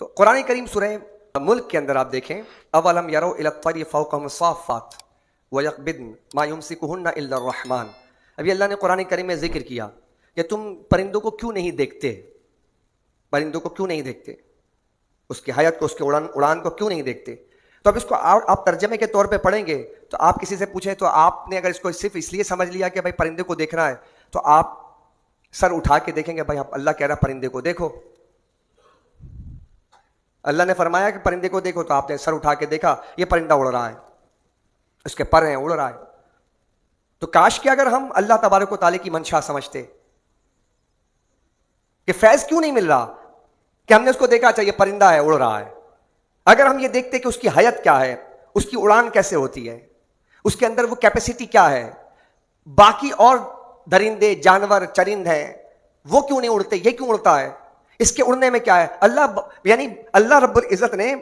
تو قرآن کریم سورہ ملک کے اندر آپ دیکھیں، اولم یروا الی الطیر فوقہم صافات ویقبضن ما یمسکہن الا الرحمن. ابھی اللہ نے قرآن کریم میں ذکر کیا کہ تم پرندوں کو کیوں نہیں دیکھتے، پرندوں کو کیوں نہیں دیکھتے، اس کی حیات کو، اس کے اڑان کو کیوں نہیں دیکھتے. تو اب اس کو آپ ترجمے کے طور پہ پڑھیں گے تو آپ کسی سے پوچھیں تو آپ نے اگر اس کو صرف اس لیے سمجھ لیا کہ بھائی پرندے کو دیکھنا ہے تو آپ سر اٹھا کے دیکھیں گے بھائی اللہ کہہ رہا پرندے کو دیکھو، اللہ نے فرمایا کہ پرندے کو دیکھو، تو آپ نے سر اٹھا کے دیکھا یہ پرندہ اڑ رہا ہے، اس کے پر ہیں، اڑ رہا ہے. تو کاش کہ اگر ہم اللہ تبارک و تعالیٰ کی منشا سمجھتے کہ فیض کیوں نہیں مل رہا کہ ہم نے اس کو دیکھا، اچھا یہ پرندہ ہے اڑ رہا ہے. اگر ہم یہ دیکھتے کہ اس کی حیت کیا ہے، اس کی اڑان کیسے ہوتی ہے، اس کے اندر وہ کیپیسٹی کیا ہے، باقی اور درندے جانور چرند ہیں وہ کیوں نہیں اڑتے، یہ کیوں اڑتا ہے، اس کے اڑنے میں کیا ہے. اللہ رب العزت نے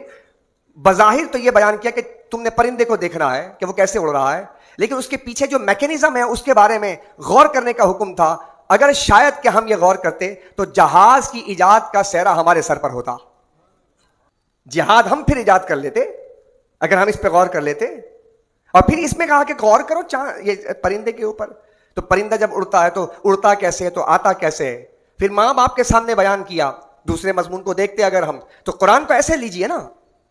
بظاہر تو یہ بیان کیا کہ تم نے پرندے کو دیکھنا ہے کہ وہ کیسے اڑ رہا ہے، لیکن اس کے پیچھے جو میکینزم ہے اس کے بارے میں غور کرنے کا حکم تھا. اگر شاید کہ ہم یہ غور کرتے تو جہاز کی ایجاد کا سہرا ہمارے سر پر ہوتا، جہاد ہم پھر ایجاد کر لیتے اگر ہم اس پہ غور کر لیتے. اور پھر اس میں کہا کہ غور کرو یہ پرندے کے اوپر. تو پرندہ جب اڑتا ہے تو اڑتا کیسے ہے، تو آتا کیسے ہے. پھر ماں باپ کے سامنے بیان کیا. دوسرے مضمون کو دیکھتے اگر ہم تو قرآن کو ایسے لیجئے نا،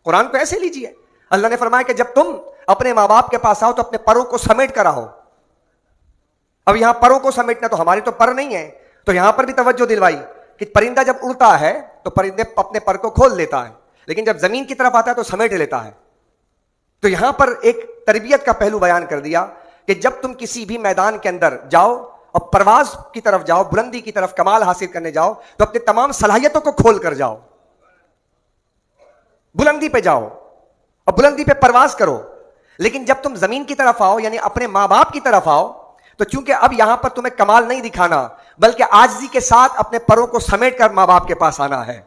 قرآن کو ایسے لیجئے. اللہ نے فرمایا کہ جب تم اپنے ماں باپ کے پاس آؤ تو اپنے پروں کو سمیٹ کر آؤ. اب یہاں پروں کو سمیٹنا، تو ہمارے تو پر نہیں ہے، تو یہاں پر بھی توجہ دلوائی کہ پرندہ جب اڑتا ہے تو پرندے اپنے پر کو کھول لیتا ہے، لیکن جب زمین کی طرف آتا ہے تو سمیٹ لیتا ہے. تو یہاں پر ایک تربیت کا پہلو بیان کر دیا کہ جب تم کسی بھی میدان کے اندر جاؤ اور پرواز کی طرف جاؤ، بلندی کی طرف کمال حاصل کرنے جاؤ تو اپنے تمام صلاحیتوں کو کھول کر جاؤ، بلندی پہ جاؤ اور بلندی پہ پرواز کرو. لیکن جب تم زمین کی طرف آؤ یعنی اپنے ماں باپ کی طرف آؤ تو چونکہ اب یہاں پر تمہیں کمال نہیں دکھانا بلکہ عاجزی کے ساتھ اپنے پروں کو سمیٹ کر ماں باپ کے پاس آنا ہے.